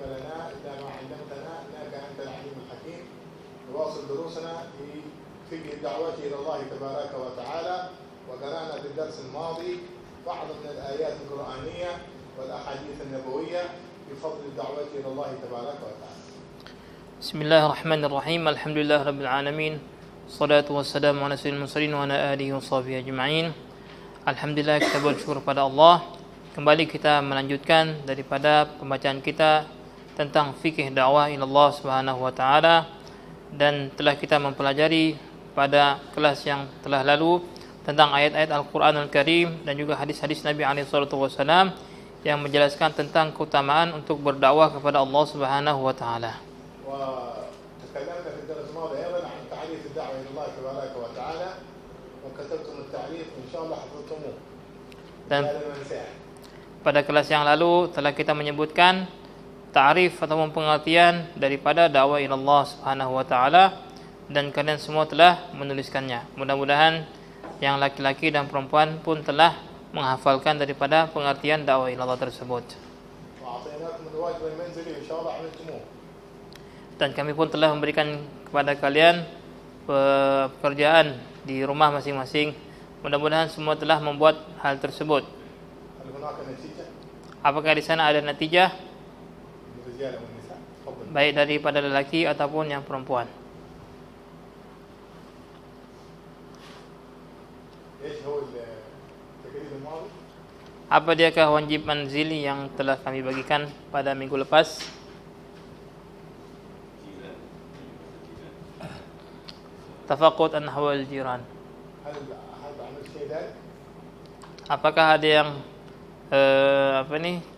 لنا إلا ما علمتنا إنك أنت العليم الحكيم. نواصل دروسنا في فقه الدعوة إلى الله تبارك وتعالى، وقرأنا في الدرس الماضي بعض من الآيات القرآنية والأحاديث النبوية بفضل الدعوة إلى الله تبارك وتعالى. بسم الله الرحمن الرحيم. الحمد لله رب العالمين. Salatu wassalamu ala sayyidil mursalin wa ala alihi wa sahbihi ajma'in. Alhamdulillah, kita bersyukur pada Allah. Kembali kita melanjutkan daripada pembacaan kita tentang fikih dakwah ila Allah Subhanahu wa taala, dan telah kita mempelajari pada kelas yang telah lalu tentang ayat-ayat Al-Qur'anul Karim dan juga hadis-hadis Nabi alaihi salatu wasallam yang menjelaskan tentang keutamaan untuk berdakwah kepada Allah Subhanahu wa taala. وتكلمنا في الدرس الماضي أيضا عن تعريف الدعوة إلى الله تبارك وتعالى، وكتبتم التعريف إن شاء الله حفظتموه. Dan pada kelas yang lalu telah kita menyebutkan ta'rif atau pengertian daripada dakwah ila Allah Subhanahu wa taala, dan kalian semua telah menuliskannya. Mudah-mudahan yang laki-laki dan perempuan pun telah menghafalkan daripada pengertian dakwah ila Allah tersebut. Dan kami pun telah memberikan kepada kalian pekerjaan di rumah masing-masing. Mudah-mudahan semua telah membuat hal tersebut. Apakah di sana ada natijah? Baik daripada lelaki ataupun yang perempuan. Apa diakah wajib manzili yang telah kami bagikan pada minggu lepas? Tafaqud an hawal jiran. Apakah ada yang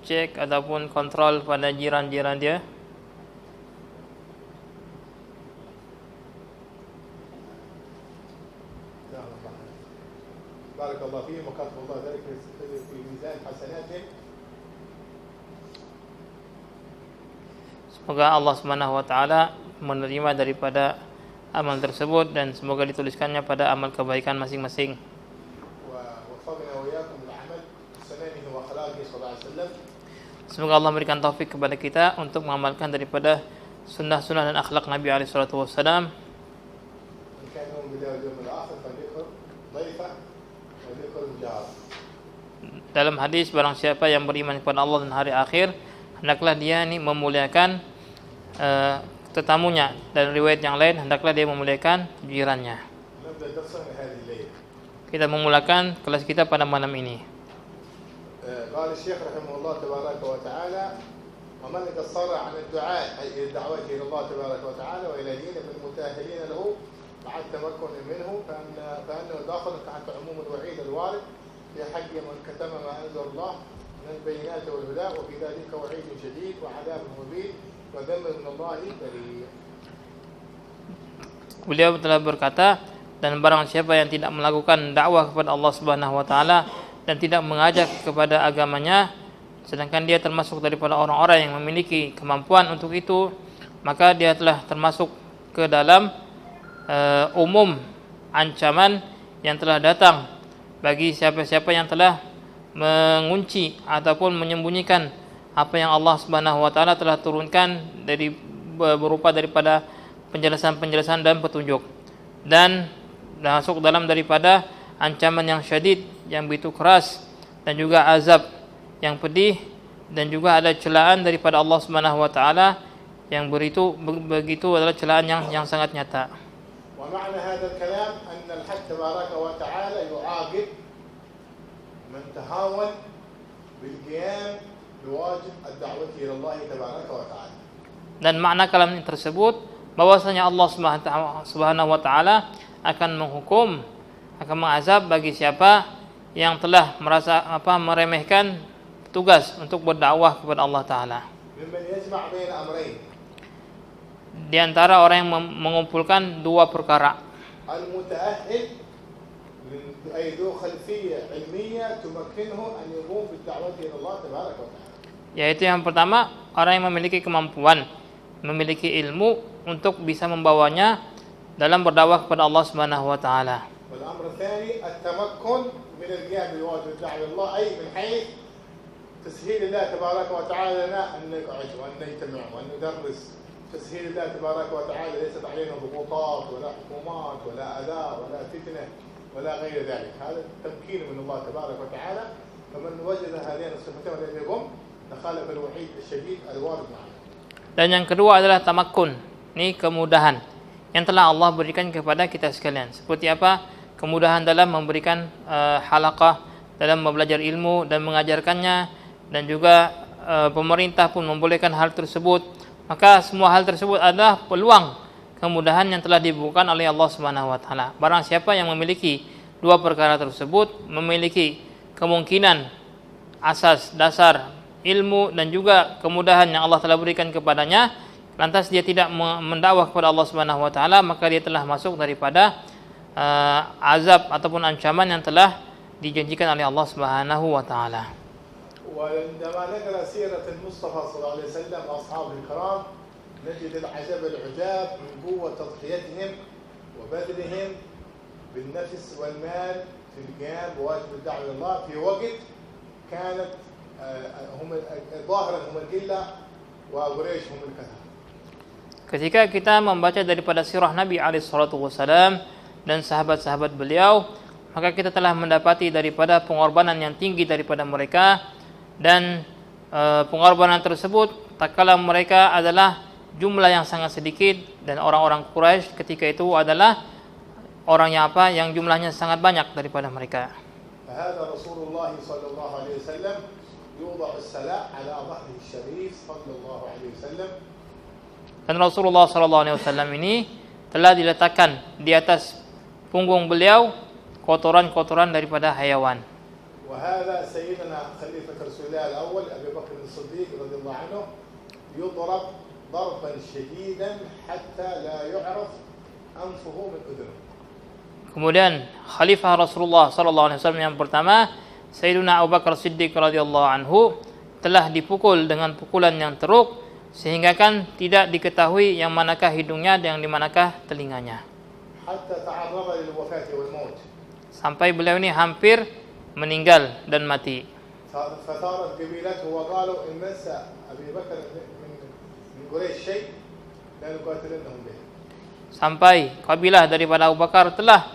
cek ataupun kontrol pada jiran-jiran dia? Barakallahu fiikum wa kataba Allah dzalika fi mizan hasanatihim. Semoga Allah Subhanahu wa taala menerima daripada amal tersebut dan semoga dituliskannya pada amal kebaikan masing-masing. Semoga Allah memberikan taufik kepada kita untuk mengamalkan daripada sunnah-sunnah dan akhlak Nabi alaihi salatu wasallam. Dalam hadis, barang siapa yang beriman kepada Allah dan hari akhir, hendaklah dia memuliakan tetamunya, dan riwayat yang lain hendaklah dia memuliakan jirannya. Kita memulakan kelas kita pada malam ini. قال الشيخ رحمه الله تبارك وتعالى: ومن قصر عن الدعاء أي الدعوة إلى الله تبارك وتعالى وإلى دينه من المتأهلين له مع التمكن منه فإنه داخل تحت عموم الوعيد الوارد في حق من كتم ما أنزل الله من البينات والهدى، وفي ذلك وعيد شديد وعذاب مبين وذم من الله بريء. Beliau telah berkata, dan barang siapa yang tidak melakukan dakwah kepada Allah Subhanahu wa taala dan tidak mengajak kepada agamanya, sedangkan dia termasuk daripada orang-orang yang memiliki kemampuan untuk itu, maka dia telah termasuk ke dalam umum ancaman yang telah datang bagi siapa-siapa yang telah mengunci ataupun menyembunyikan apa yang Allah Subhanahu wa taala telah turunkan dari berupa daripada penjelasan-penjelasan dan petunjuk, dan masuk dalam daripada ancaman yang syadid, yang begitu keras, dan juga azab yang pedih, dan juga ada celaan daripada Allah Subhanahu wa taala yang begitu adalah celaan yang sangat nyata. Wa ma'na hadzal kalam anna al-haq tabaraka wa ta'ala yu'aqib man tahawan bil qiyam biwajib ad-da'wati ila Allah tabaraka wa ta'ala. Dan makna kalam tersebut bahwasanya Allah Subhanahu wa taala akan menghukum, akan mengazab bagi siapa yang telah meremehkan tugas untuk berdakwah kepada Allah taala. Di antara orang yang mengumpulkan dua perkara. Al-muta'ahhil ay dhu khalfiyyah ilmiyyah tumakkinuhu an yaqum bid-da'wati ila Allah tabaraka wa ta'ala. Yaitu yang pertama, orang yang memiliki kemampuan, memiliki ilmu untuk bisa membawanya dalam berdakwah kepada Allah Subhanahu wa taala. Wal amr tsani at-tamakkun min al-qiyam bi wajib ad-da'wa ila Allah ay min hayth تسهيل الله تبارك وتعالى لنا أن نقعد وأن نجتمع وأن ندرس. تسهيل الله تبارك وتعالى ليست علينا ضغوطات ولا حكومات ولا أذى ولا فتنة ولا غير ذلك. هذا تمكين من الله تبارك وتعالى. فمن وجد هذين الصفتين ولم يقم نخالف الوعيد الشديد الوارد معنا. Dan yang kedua adalah tamakkun. Ini kemudahan yang telah Allah berikan kepada kita sekalian. Seperti apa? Kemudahan dalam memberikan halaqah, dalam belajar ilmu dan mengajarkannya, dan juga pemerintah pun membolehkan hal tersebut. Maka semua hal tersebut adalah peluang kemudahan yang telah dibukakan oleh Allah Subhanahu wa taala. Barang siapa yang memiliki dua perkara tersebut, memiliki kemungkinan asas dasar ilmu dan juga kemudahan yang Allah telah berikan kepadanya, lantas dia tidak mendakwah kepada Allah Subhanahu wa taala, maka dia telah masuk daripada azab ataupun ancaman yang telah dijanjikan oleh Allah Subhanahu wa taala. وعندما نقرأ سيرة المصطفى صلى الله عليه وسلم وأصحابه الكرام نجد العجب العجاب من قوة تضحيتهم وبذلهم بالنفس والمال في القيام بواجب الدعوة إلى الله في وقت كانت هم ظاهرا هم القلة وقريش هم الكثرة. Ketika kita membaca daripada sirah Nabi SAW dan sahabat-sahabat beliau, maka kita telah mendapati daripada pengorbanan yang tinggi daripada mereka, dan pengorbanan tersebut tak kala mereka adalah jumlah yang sangat sedikit, dan orang-orang Quraisy ketika itu adalah orang yang yang jumlahnya sangat banyak daripada mereka. فهذا رسول الله صلى الله عليه وسلم يوضع السلاح على ظهره الشريف صلى الله عليه وسلم. Dan Rasulullah SAW ini telah diletakkan di atas punggung beliau kotoran-kotoran daripada hayawan. وهذا سيدنا خليفة رسول الله الأول أبي بكر الصديق رضي الله عنه يضرب ضربا شديدا حتى لا يعرف أنفه من أذنه. Kemudian Khalifah Rasulullah SAW yang pertama, Sayyidina Abu Bakar Siddiq radhiyallahu anhu, telah dipukul dengan pukulan yang teruk sehingga kan tidak diketahui yang manakah hidungnya dan yang di manakah telinganya. Hatta ta'arrada lil wafati wal maut. Sampai beliau ini hampir meninggal dan mati. Fatarat qabilatuhu wa qalu in massa Abi Bakar min Quraisy syai' la nuqatilannahum bih. Sampai kabilah daripada Abu Bakar telah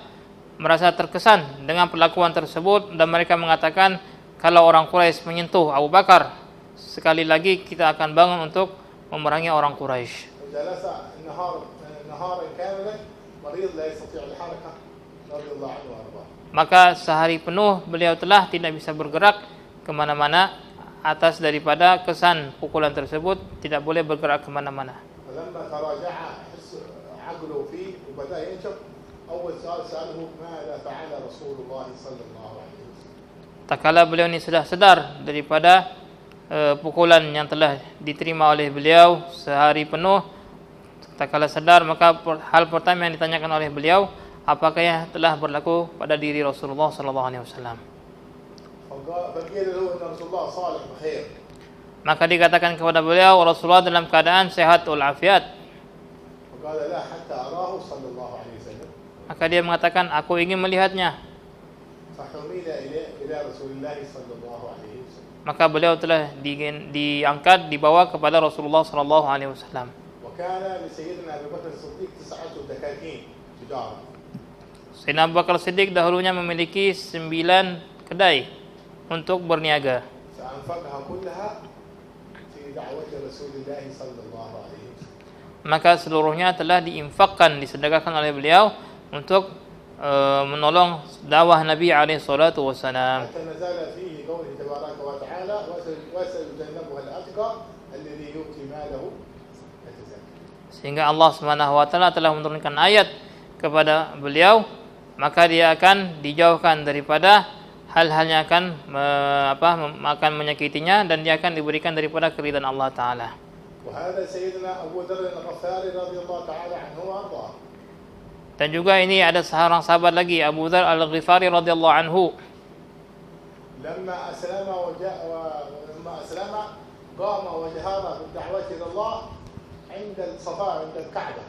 merasa terkesan dengan perlakuan tersebut, dan mereka mengatakan kalau orang Quraisy menyentuh Abu Bakar, sekali lagi kita akan bangun untuk memerangi orang Quraisy. Maka sehari penuh beliau telah tidak bisa bergerak kemana-mana atas daripada kesan pukulan tersebut, tidak boleh bergerak kemana-mana. Tak kala beliau ini sudah sedar daripada pukulan yang telah diterima oleh beliau sehari penuh, tak kala sadar, maka hal pertama yang ditanyakan oleh beliau, apakah yang telah berlaku pada diri Rasulullah SAW. Maka dikatakan kepada beliau, Rasulullah dalam keadaan sehat walafiat. Maka dia mengatakan, aku ingin melihatnya. Maka beliau telah diangkat, dibawa kepada Rasulullah SAW. Sayyidina Abu Bakar Siddiq dahulunya memiliki 9 kedai untuk berniaga. Maka seluruhnya telah diinfakkan, disedekahkan oleh beliau untuk menolong dakwah Nabi alaihi salatu wasalam. Sehingga Allah Subhanahu wa taala telah menurunkan ayat kepada beliau, maka dia akan dijauhkan daripada hal-hal yang akan menyakitinya, dan dia akan diberikan daripada keridhaan Allah taala. Dan juga ini ada seorang sahabat lagi, Abu Dzar Al-Ghifari radhiyallahu anhu. Lamma aslama qama wa jahara bid-da'wati ila Allah 'inda al-Safa 'inda al-Ka'bah.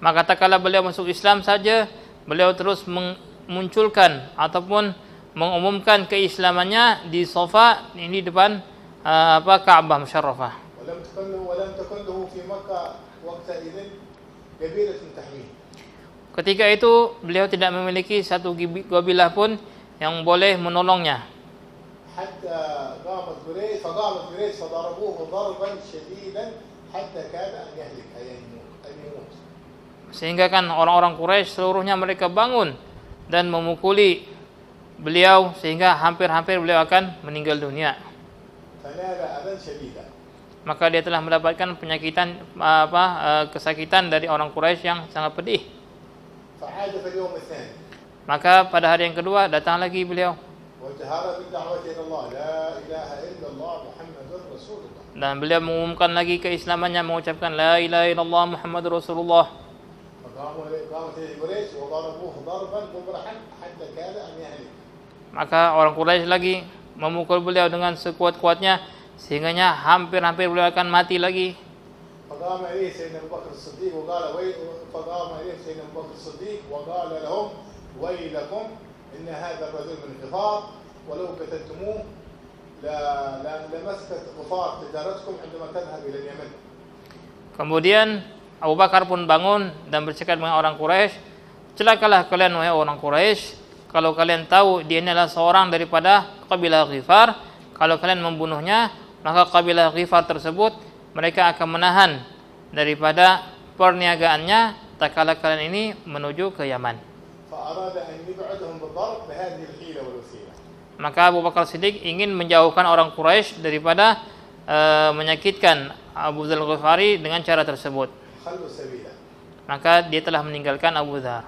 Maka tatkala beliau masuk Islam saja, beliau terus memunculkan ataupun mengumumkan keislamannya di Safa, ini depan Ka'bah Musyarrafah. ولم تكن له في مكة وقتئذ قبيلة تحميه. Ketika itu beliau tidak memiliki satu kabilah pun yang boleh menolongnya. حتى قامت قريش فضربوه ضربا شديدا حتى كاد أن يهلك أن يموت. Sehingga kan orang-orang Quraisy seluruhnya mereka bangun dan memukuli beliau sehingga hampir-hampir beliau akan meninggal dunia. فنال أذى شديدا. Maka dia telah mendapatkan kesakitan dari orang Quraisy yang sangat pedih. فعاد في اليوم الثاني. Maka pada hari yang kedua datang lagi beliau. وجهر بالدعوة إلى الله لا إله إلا الله محمد رسول الله. Dan beliau mengumumkan lagi keislamannya, mengucapkan la ilaha illallah Muhammadur Rasulullah. قامت قريش وضربوه ضربا مبرحا حتى كاد أن يهلك. Maka orang Quraisy lagi memukul beliau dengan sekuat-kuatnya sehingganya hampir-hampir beliau akan mati lagi. فقام إليه سيدنا أبو بكر الصديق وقال لهم ويلكم إن هذا الرجل من غفار ولو قتلتموه لمسكت غفار تجارتكم عندما تذهب إلى اليمن. Kemudian Abu Bakar pun bangun dan bercakap dengan orang Quraisy, celakalah kalian wahai orang Quraisy, kalau kalian tahu dia ini adalah seorang daripada kabilah Ghifar, kalau kalian membunuhnya, maka kabilah Ghifar tersebut mereka akan menahan daripada perniagaannya tak kala kalian ini menuju ke Yaman. Maka Abu Bakar Siddiq ingin menjauhkan orang Quraisy daripada menyakitkan Abu Dzar Al-Ghifari dengan cara tersebut. Maka dia telah meninggalkan Abu Dzar.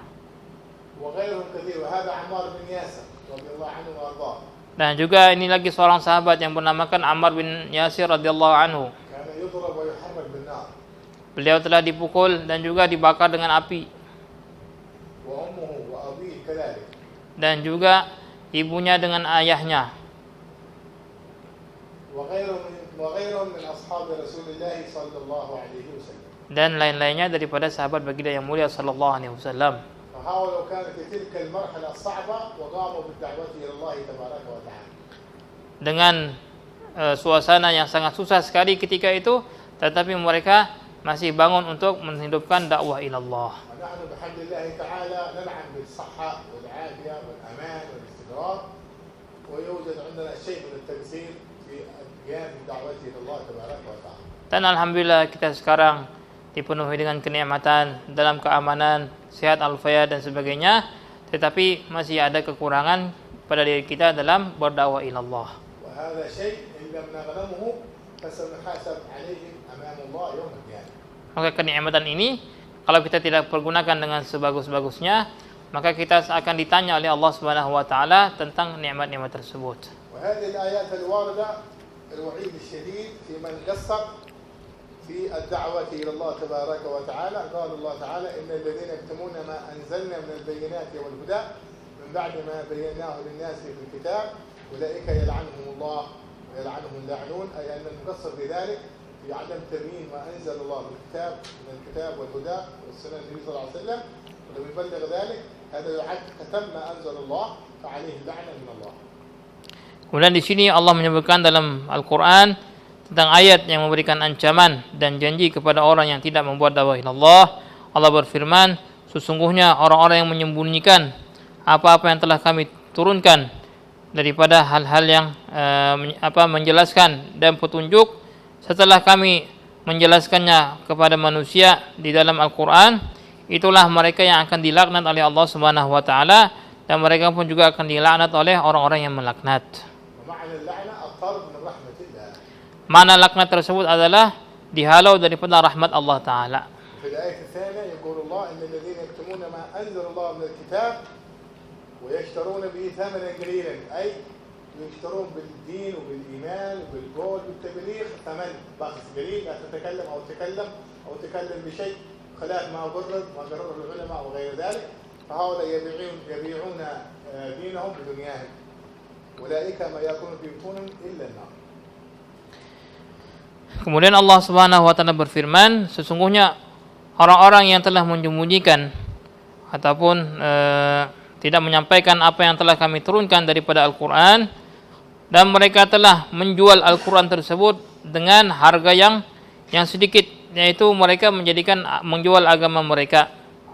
Dan juga ini lagi seorang sahabat yang bernamakan Ammar bin Yasir radhiyallahu anhu. Beliau telah dipukul dan juga dibakar dengan api. Dan juga ibunya dengan ayahnya. Dan lain-lainnya daripada sahabat baginda yang mulia sallallahu alaihi wasallam. Dengan suasana yang sangat susah sekali ketika itu, tetapi mereka masih bangun untuk menghidupkan dakwah ilallah. Dan alhamdulillah kita sekarang dipenuhi dengan kenikmatan dalam keamanan, sehat al-fayah dan sebagainya, tetapi masih ada kekurangan pada diri kita dalam berdakwah ilallah. Maka kenikmatan ini kalau kita tidak pergunakan dengan sebagus-bagusnya, maka kita akan ditanya oleh Allah Subhanahu wa taala tentang nikmat-nikmat tersebut. في الدعوة إلى الله تبارك وتعالى قال الله تعالى إن الذين يكتمون ما أنزلنا من البينات والهدى من بعد ما بيناه للناس في الكتاب أولئك يلعنهم الله ويلعنهم اللاعنون، أي أن المقصر في ذلك في عدم تبيين ما أنزل الله من الكتاب والهدى والسنة النبي صلى الله عليه وسلم، ولم يبلغ ذلك هذا يعد كتم ما أنزل الله فعليه اللعنة من الله. Kemudian di sini Allah menyebutkan dalam Al-Quran tentang ayat yang memberikan ancaman dan janji kepada orang yang tidak membuat dakwah ilallah. Allah berfirman, sesungguhnya orang-orang yang menyembunyikan apa-apa yang telah kami turunkan daripada hal-hal yang menjelaskan dan petunjuk setelah kami menjelaskannya kepada manusia di dalam Al-Quran, itulah mereka yang akan dilaknat oleh Allah Subhanahu wa taala, dan mereka pun juga akan dilaknat oleh orang-orang yang melaknat. Mana laknat tersebut adalah dihalau daripada rahmat Allah Ta'ala. في الآية الثانية يقول الله إن الذين يكتمون ما أنزل الله من الكتاب ويشترون به ثمنا قليلا، أي يشترون بالدين وبالإيمان وبالقول بالتبليغ ثمن بخس قليل، لا تتكلم أو تكلم بشيء خلاف ما قرر العلماء وغير ذلك، فهؤلاء يبيعون دينهم بدنياهم، أولئك ما يأكلون في بطونهم إلا النار. Kemudian Allah Subhanahu wa taala berfirman, sesungguhnya orang-orang yang telah menyembunyikan ataupun tidak menyampaikan apa yang telah kami turunkan daripada Al-Qur'an, dan mereka telah menjual Al-Quran tersebut dengan harga yang sedikit, yaitu mereka menjual agama mereka,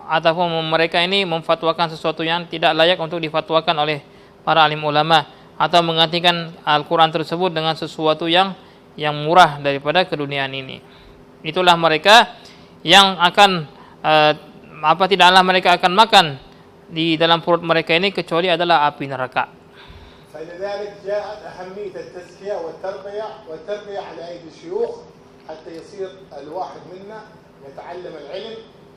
ataupun mereka ini memfatwakan sesuatu yang tidak layak untuk difatwakan oleh para alim ulama, atau menggantikan Al-Quran tersebut dengan sesuatu yang murah daripada keduniaan ini. Itulah mereka yang akan tidaklah mereka akan makan di dalam perut mereka ini kecuali adalah api neraka. فلذلك جاءت أهمية التزكية والتربية على أيدي الشيوخ حتى يصير الواحد منا يتعلم العلم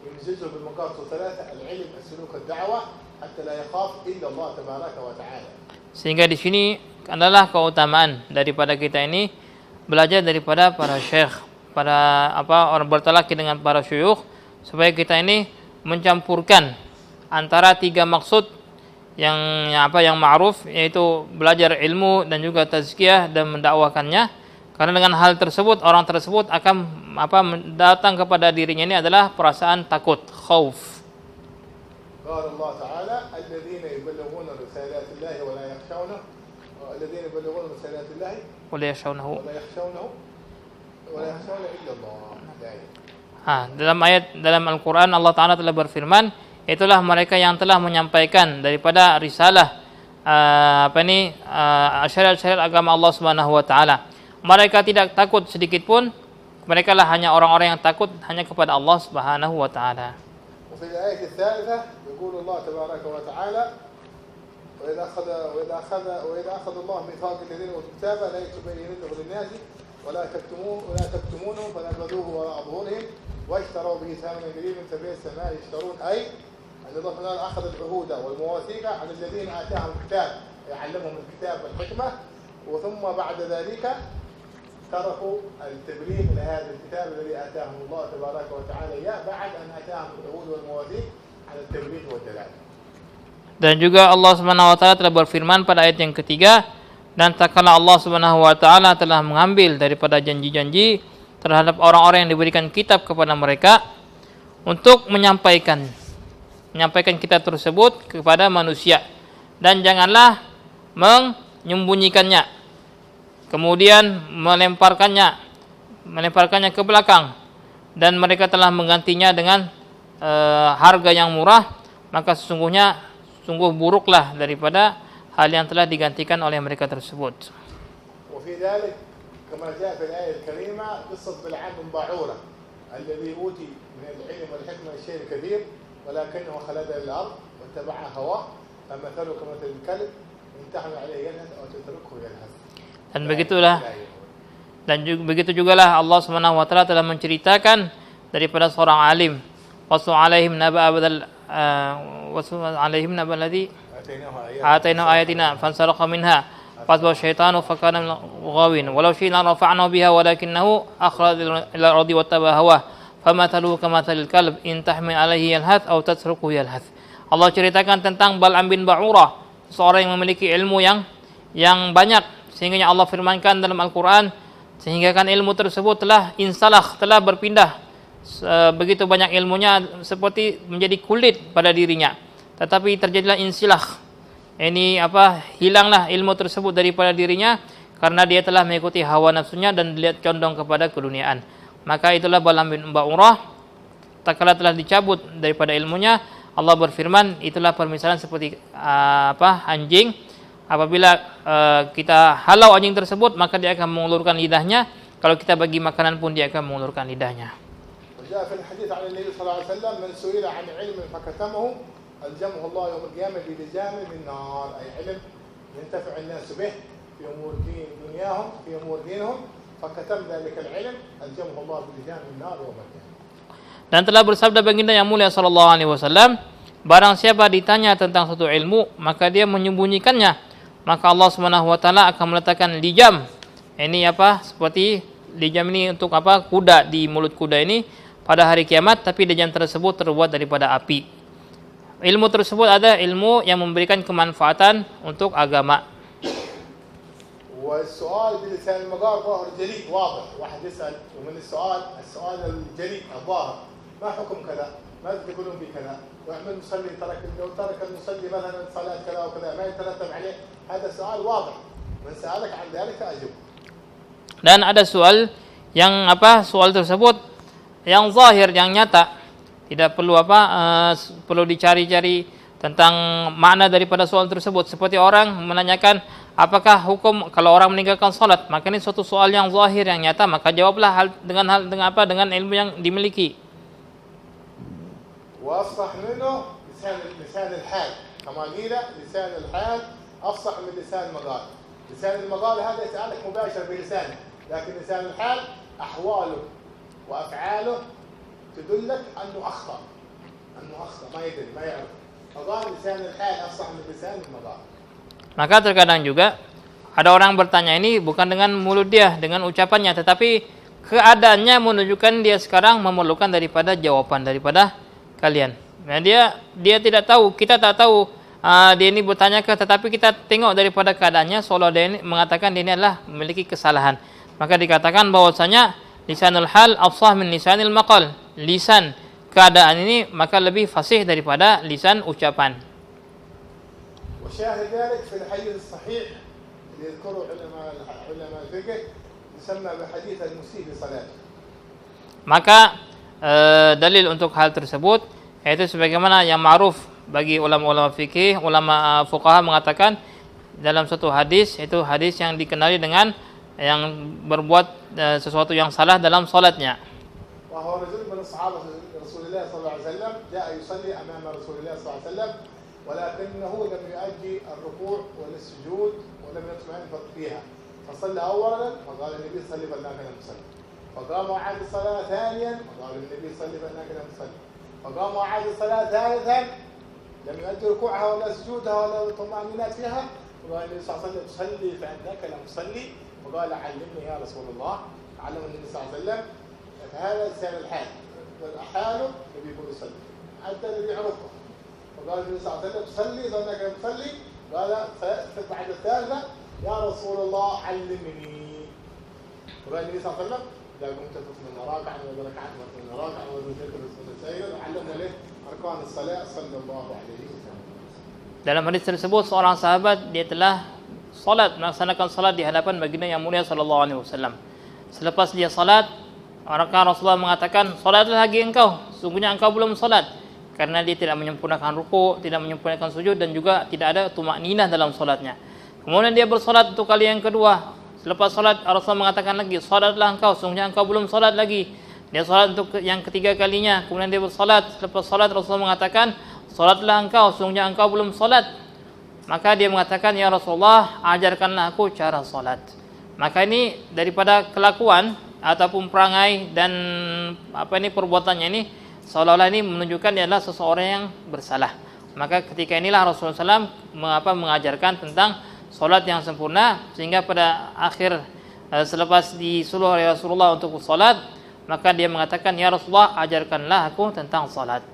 يمزجه بالمقاصد الثلاثة: العلم، السلوك، الدعوة، حتى لا يخاف إلا الله تبارك وتعالى. Sehingga di sini adalah keutamaan daripada kita ini belajar daripada para syekh, para orang bertalaki dengan para syuyukh, supaya kita ini mencampurkan antara tiga maksud yang ma'ruf, yaitu belajar ilmu dan juga tazkiyah dan mendakwakannya. Karena dengan hal tersebut orang tersebut akan datang kepada dirinya ini adalah perasaan takut, khauf. Qala Allah Ta'ala, "Alladzina yuballighuna risalatillahi wa la yakhshawnahu, alladzina yuballighuna risalatillahi wa la yakhshawnahu wa la yakhshawna illa Allah." Dalam Al-Qur'an Allah Ta'ala telah berfirman, itulah mereka yang telah menyampaikan daripada risalah syariat-syariat agama Allah Subhanahu wa taala. Mereka tidak takut sedikit pun, mereka lah hanya orang-orang yang takut hanya kepada Allah Subhanahu wa taala. وفي الآية الثالثة يقول الله تبارك وتعالى: وإذا أخذ الله ميثاق الذين أوتوا الكتاب لا تبينونه للناس ولا تكتمونه فنبذوه وراء ظهورهم واشتروا به ثمنا قليلا فبئس ما يشترون. أي أن الله أخذ العهود والمواثيق على الذين آتاهم الكتاب يعلمهم الكتاب والحكمة، وثم بعد ذلك تركوا التبليغ لهذا الكتاب الذي آتاهم الله تبارك وتعالى إياه بعد أن آتاهم العهود والمواثيق على التبليغ والدلالة. Dan juga Allah Subhanahu wa taala telah berfirman pada ayat yang ketiga, dan tak kala Allah Subhanahu wa taala telah mengambil daripada janji-janji terhadap orang-orang yang diberikan kitab kepada mereka untuk menyampaikan kitab tersebut kepada manusia, dan janganlah menyembunyikannya, kemudian melemparkannya ke belakang, dan mereka telah menggantinya dengan harga yang murah, maka sungguh buruklah daripada hal yang telah digantikan oleh mereka tersebut. وفي ذلك كما جاء في الآية الكريمة قصة بلعام بن باعورة الذي أوتي من العلم والحكمة الشيء الكثير ولكنه خلد الأرض واتبع هواه فمثله كمثل الكلب إن تحمل عليه يلهث أو تتركه يلهث. Dan begitu jugalah Allah Subhanahu wa taala telah menceritakan daripada seorang alim, wasu alaihim naba alladhi atainahu ayatina fansalakha minha fasbaha syaitanu fakana minal ghawin walau syi'na rafa'nahu biha walakinahu akhlada ila al-ardi wattaba hawah famathaluhu kamathalil kalb in tahmil alaihi yalhath aw tatrukuhu yalhath. Allah ceritakan tentang Bal'am bin Ba'urah, seorang yang memiliki ilmu yang banyak, sehingga Allah firmankan dalam Al-Qur'an, sehingga kan ilmu tersebut telah berpindah, begitu banyak ilmunya seperti menjadi kulit pada dirinya, tetapi terjadilah insilah, ini hilanglah ilmu tersebut daripada dirinya karena dia telah mengikuti hawa nafsunya dan dilihat condong kepada keduniaan. Maka itulah Bal'am bin Ba'urah, tak kala telah dicabut daripada ilmunya, Allah berfirman, itulah permisalan seperti anjing. Apabila kita halau anjing tersebut, maka dia akan mengulurkan lidahnya. Kalau kita bagi makanan pun dia akan mengulurkan lidahnya. وجاء في الحديث عن النبي صلى الله عليه وسلم من سئل عن علم فكتمه ألجمه الله يوم القيامة بلجام من نار، أي علم ينتفع الناس به في أمور دنياهم في أمور دينهم فكتم ذلك العلم ألجمه الله بلجام من نار يوم القيامة. Dan telah bersabda baginda yang mulia sallallahu alaihi wasallam, barang siapa ditanya tentang suatu ilmu maka dia menyembunyikannya, maka Allah Subhanahu wa taala akan meletakkan lijam. Ini seperti lijam ini untuk kuda, di mulut kuda ini pada hari kiamat, tapi lijam tersebut terbuat daripada api. Ilmu tersebut ada ilmu yang memberikan kemanfaatan untuk agama. والسؤال بلسان المقال ظاهر جلي واضح، واحد يسأل ومن السؤال الجلي الظاهر ما حكم كذا؟ ماذا تقولون بكذا؟ ويعمل مصلي لو ترك المصلي مثلا صلاة كذا وكذا ما يترتب عليه؟ هذا سؤال واضح من سألك عن ذلك فأجب. Dan ada soal yang soal tersebut yang zahir, yang nyata, tidak perlu perlu dicari-cari tentang makna daripada soal tersebut. Seperti orang menanyakan apakah hukum kalau orang meninggalkan salat, maka ini suatu soal yang zahir, yang nyata, maka jawablah dengan ilmu yang dimiliki. وأفصح منه لسان الحال كما قيل لسان الحال أفصح من لسان المقال. لسان المقال هذا يسألك مباشر بلسانه، لكن لسان الحال أحواله وأفعاله تدلك أنه أخطأ ما يدري ما يعرف، فقال لسان الحال أفصح من لسان المقال. Maka terkadang juga ada orang bertanya ini bukan dengan mulut dia, dengan ucapannya, tetapi keadaannya menunjukkan dia sekarang memerlukan daripada jawaban daripada kalian. Nah, dia tidak tahu, kita tak tahu dia ini bertanya tetapi kita tengok daripada keadaannya seolah dia ini mengatakan dia ini adalah memiliki kesalahan. Maka dikatakan bahwasanya lisanul hal afsah min lisanil maqal. Lisan keadaan ini maka lebih fasih daripada lisan ucapan. وشاهد ذلك في الحديث الصحيح اللي يذكره علماء الفقه يسمى بحديث المسيء لصلاته. Maka dalil untuk hal tersebut yaitu sebagaimana yang ma'ruf bagi ulama-ulama fikih, ulama fuqaha mengatakan dalam satu hadis, yaitu hadis yang dikenali dengan yang berbuat sesuatu yang salah dalam salatnya. وهو رجل من الصحابة رسول الله صلى الله عليه وسلم جاء يصلي أمام رسول الله صلى الله عليه وسلم ولكنه لم يؤدي الركوع ولا السجود ولم يطمئن فيها، فصلى أولا فقال النبي صلي فإنك لم تصلي، فقام وعاد الصلاة ثانيا فقال النبي صلي فإنك لم تصلي، فقام وعاد الصلاة ثالثا لم يؤدي ركوعها ولا سجودها ولا الطمأنينة فيها، فقال النبي صلى الله عليه وسلم صلي فإنك لم تصلي، فقال علمني يا رسول الله، علم النبي صلى الله عليه وسلم. فهذا لسان الحال، حاله النبي يقول يصلي حتى النبي يعرفه، فقال النبي صلى الله عليه وسلم صلي فإنك لم تصلي، قال بعد الثالثة يا رسول الله علمني، فقال النبي صلى الله عليه وسلم إذا قمت تصلي راكعا وإذا ركعت تصلي راكعا وإذا سجدت تصلي سجدا، وعلمنا له أركان الصلاة صلى الله عليه وسلم. Dalam hadis tersebut seorang sahabat dia telah melaksanakan salat di hadapan baginda yang mulia sallallahu alaihi wasallam. Selepas dia salat, Rasulullah mengatakan, "Salatlah lagi engkau, sungguhnya engkau belum salat." Karena dia tidak menyempurnakan rukuk, tidak menyempurnakan sujud dan juga tidak ada tumakninah dalam salatnya. Kemudian dia bersalat untuk kali yang kedua. Selepas salat Rasulullah mengatakan lagi, "Salatlah engkau, sungguhnya engkau belum salat lagi." Dia salat untuk yang ketiga kalinya. Kemudian dia bersalat. Selepas salat Rasulullah mengatakan, "Salatlah engkau, sungguhnya engkau belum salat." Maka dia mengatakan, "Ya Rasulullah, ajarkanlah aku cara salat." Maka ini daripada kelakuan ataupun perangai dan perbuatannya ini seolah-olah ini menunjukkan dia adalah seseorang yang bersalah. Maka ketika inilah Rasulullah SAW mengajarkan tentang solat yang sempurna, sehingga pada akhir selepas disuruh oleh Rasulullah untuk solat, maka dia mengatakan, "Ya Rasulullah, ajarkanlah aku tentang solat."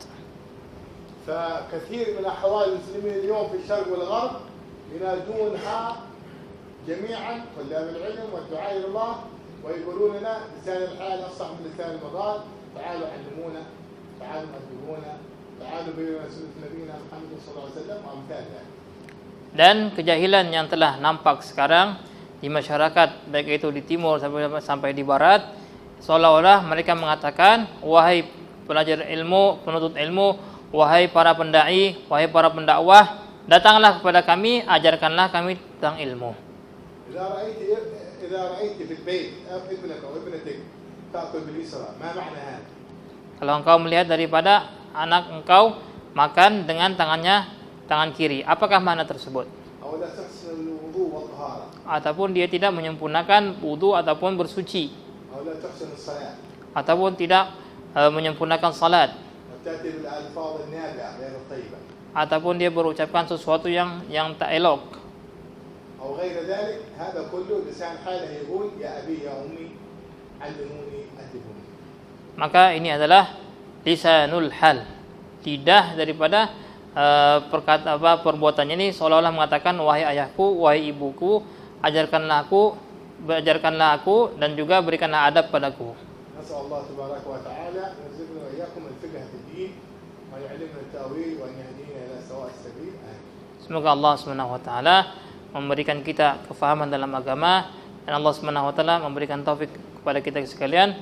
فكثير من أحوال المسلمين اليوم في الشرق والغرب ينادونها جميعا طلاب العلم والدعاء إلى الله ويقولون لنا لسان الحال أفصح من لسان المقال، تعالوا علمونا، تعالوا أدبونا، تعالوا بينوا سنة نبينا محمد صلى الله عليه وسلم وأمثال ذلك. Dan kejahilan yang telah nampak sekarang di masyarakat, baik itu di timur sampai di barat, seolah-olah mereka mengatakan, "Wahai pelajar ilmu, penuntut ilmu, wahai para pendai, wahai para pendakwah, datanglah kepada kami, ajarkanlah kami tentang ilmu." إذا رأيت في البيت ابنك أو ابنتك تأكل باليسرى ما معنى هذا؟ Kalau engkau melihat daripada anak engkau makan dengan tangan kiri, apakah makna tersebut? أو لا تحسن الوضوء والطهارة. Ataupun dia tidak menyempurnakan wudu ataupun bersuci. أو لا تحسن الصلاة. Ataupun tidak menyempurnakan salat. تأتي بالألفاظ النافعة غير الطيبة. Ataupun dia berucapkan sesuatu yang tak elok. أو غير ذلك، هذا كله لسان حاله يقول يا أبي يا أمي علموني أدبوني. Maka ini adalah lisanul hal, lidah daripada perbuatannya ini seolah-olah mengatakan, "Wahai ayahku, wahai ibuku, ajarkanlah aku dan juga berikanlah adab padaku." نسأل الله تبارك وتعالى أن يرزقنا وإياكم الفقه في الدين ويعلمنا التأويل وأن يهدينا إلى سواء السبيل. Semoga Allah Subhanahu wa taala memberikan kita kefahaman dalam agama, dan Allah Subhanahu wa taala memberikan taufik kepada kita sekalian.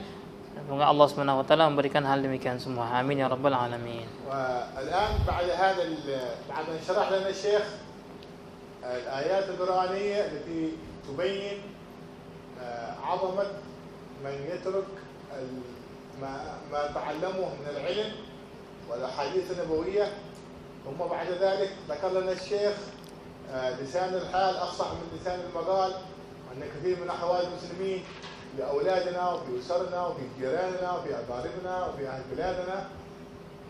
Semoga Allah Subhanahu wa taala memberikan hal demikian semua. Amin ya rabbal alamin. والآن بعد أن شرح لنا الشيخ الآيات القرآنية التي تبين عظمة من يترك ما تعلمه من العلم والأحاديث النبوية، ثم بعد ذلك ذكر لنا الشيخ لسان الحال أفصح من لسان المقال، أن كثير من أحوال المسلمين لأولادنا وفي أسرنا وفي جيراننا وفي أقاربنا وفي أهل بلادنا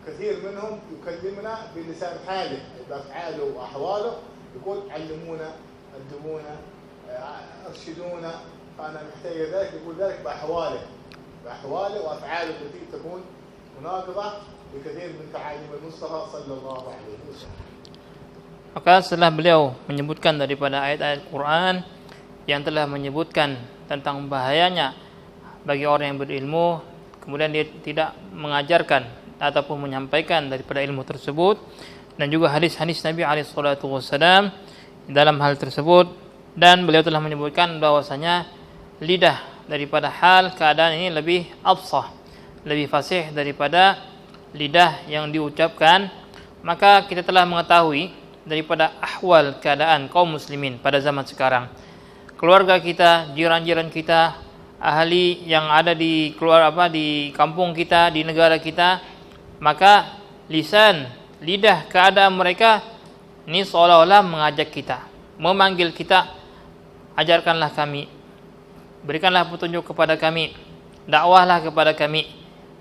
كثير منهم يكلمنا بلسان حاله بأفعاله وأحواله، يقول علمونا أدبونا أرشدونا، فأنا محتاج ذلك، يقول ذلك بأحواله وأفعاله التي تكون مناقضة لكثير من تعاليم المصطفى صلى الله عليه وسلم. Maka setelah beliau menyebutkan daripada ayat-ayat Quran yang telah menyebutkan tentang bahayanya bagi orang yang berilmu, kemudian dia tidak mengajarkan ataupun menyampaikan daripada ilmu tersebut, dan juga hadis-hadis Nabi SAW dalam hal tersebut, dan beliau telah menyebutkan bahwasanya lidah daripada hal keadaan ini lebih afsah, lebih fasih daripada lidah yang diucapkan. Maka kita telah mengetahui daripada ahwal keadaan kaum muslimin pada zaman sekarang, keluarga kita, jiran-jiran kita, ahli yang ada di di kampung kita, di negara kita, maka lidah keadaan mereka ini seolah-olah mengajak kita, memanggil kita, ajarkanlah kami, berikanlah petunjuk kepada kami, dakwahlah kepada kami.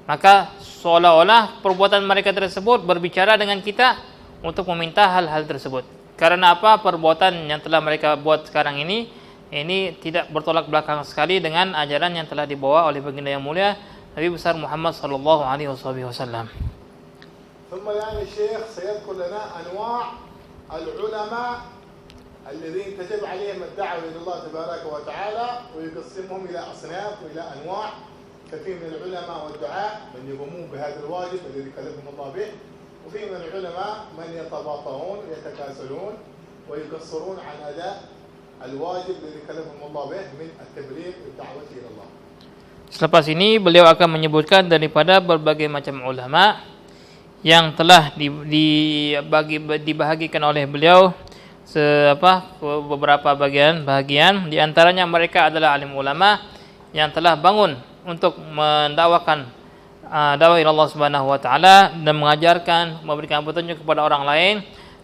Maka seolah-olah perbuatan mereka tersebut berbicara dengan kita untuk meminta hal-hal tersebut. Karena apa? Perbuatan yang telah mereka buat sekarang ini tidak bertolak belakang sekali dengan ajaran yang telah dibawa oleh baginda yang mulia Nabi besar Muhammad sallallahu alaihi wasallam. ثم الآن الشيخ سيذكر لنا أنواع العلماء الذين تجب عليهم الدعوة إلى الله تبارك وتعالى، ويقسمهم إلى أصناف وإلى أنواع. كثير من العلماء والدعاء من يقومون بهذا الواجب الذي كلفهم الله به، وفي من العلماء من يتباطؤون ويتكاسلون ويقصرون عن أداء الواجب الذي كلفهم الله به من التبليغ والدعوة إلى الله. Selepas ini beliau akan menyebutkan daripada berbagai macam ulama yang telah dibahagikan oleh beliau beberapa bagian. Di antaranya mereka adalah alim ulama yang telah bangun untuk mendakwakan dakwah ila Allah Subhanahu wa taala dan mengajarkan, memberikan petunjuk kepada orang lain.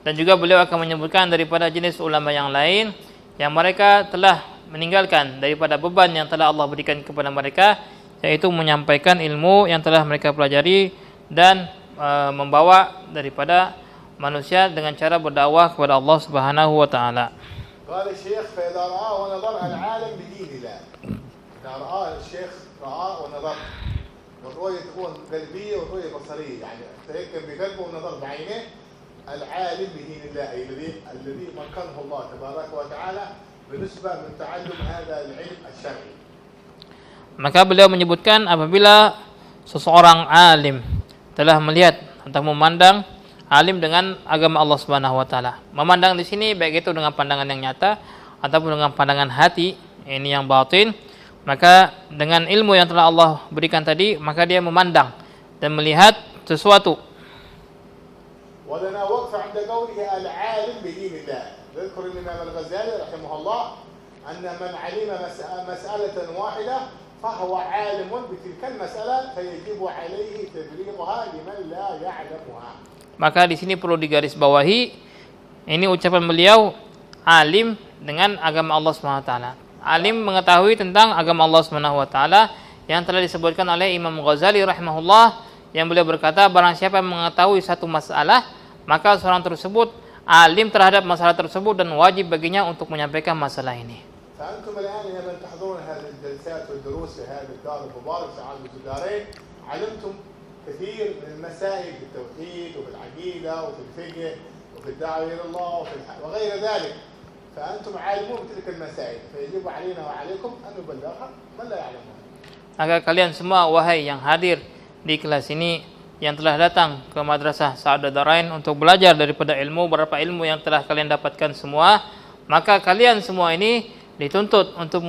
Dan juga beliau akan menyebutkan daripada jenis ulama yang lain yang mereka telah meninggalkan daripada beban yang telah Allah berikan kepada mereka, yaitu menyampaikan ilmu yang telah mereka pelajari dan membawa daripada manusia dengan cara berdakwah kepada Allah Subhanahu wa taala. قال الشيخ فإذا رأى ونظر العالم بدين الله. إذا رأى الشيخ رأى ونظر، والرؤية تكون قلبية والرؤية بصرية، يعني تيقن بقلبه ونظر بعينه العالم بدين الله، أي الذي مكنه الله تبارك وتعالى بالنسبة من تعلم هذا العلم الشرعي. Maka beliau menyebutkan apabila seseorang alim telah melihat atau memandang, alim dengan agama Allah Subhanahu wa taala. Memandang di sini baik itu dengan pandangan yang nyata ataupun dengan pandangan hati, ini yang batin. Maka dengan ilmu yang telah Allah berikan tadi, maka dia memandang dan melihat sesuatu. ولنا وقف عند قوله العالم بدين الله. يذكر الإمام الغزالي رحمه الله أن من علم مسألة واحدة فهو عالم بتلك المسألة فيجب عليه تبليغها لمن لا يعلمها. Maka di sini perlu digarisbawahi, ini ucapan beliau alim dengan agama Allah Subhanahu wa taala. Alim mengetahui tentang agama Allah Subhanahu wa taala yang telah disebutkan oleh Imam Ghazali rahimahullah, yang beliau berkata, barang siapa yang mengetahui satu masalah, maka seorang tersebut alim terhadap masalah tersebut dan wajib baginya untuk menyampaikan masalah ini. فأنتم الآن لما تحضرون هذه الجلسات والدروس في هذا الدار المبارك سعادة الدارين، علمتم كثير من المسائل في التوحيد وفي العقيدة وفي الفقه وفي الدعوة إلى الله وغير ذلك، فأنتم عالمون بتلك المسائل، فيجب علينا وعليكم أن نبلغها من لا يعلمها. Maka kalian semua wahai yang hadir di kelas ini, yang telah datang ke madrasah Sa'adat Darain untuk belajar daripada ilmu, beberapa ilmu yang telah kalian dapatkan semua, Maka kalian semua ini dituntut untuk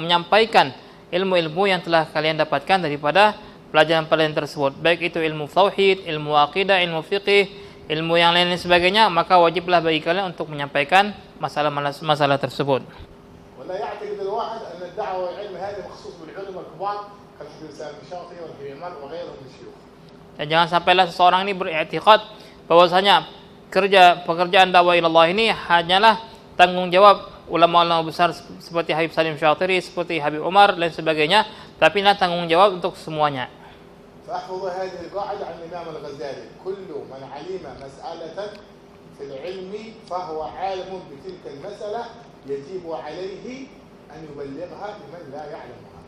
menyampaikan ilmu-ilmu yang telah kalian dapatkan daripada pelajaran-pelajaran tersebut, baik itu ilmu tauhid, ilmu aqidah, ilmu fiqih, ilmu yang lain dan sebagainya, maka wajiblah bagi kalian untuk menyampaikan masalah tersebut. ولا يعتقد الواحد أن الدعوة والعلم هذه مخصوص بالعلماء الكبار كالحبيب الإسلام الشافعي والحبيب عمر وغيرهم من الشيوخ. Dan jangan sampailah seseorang ini beriktikad bahwasanya pekerjaan dakwah ilallah ini hanyalah tanggung jawab ulama-ulama besar seperti Habib Salim Syatiri, seperti Habib Umar dan sebagainya, tapi ini tanggung jawab untuk semuanya. فاحفظوا هذه القاعدة عن الإمام الغزالي كل من علم مسألة في العلم فهو عالم بتلك المسألة يجب عليه أن يبلغها لمن لا يعلمها.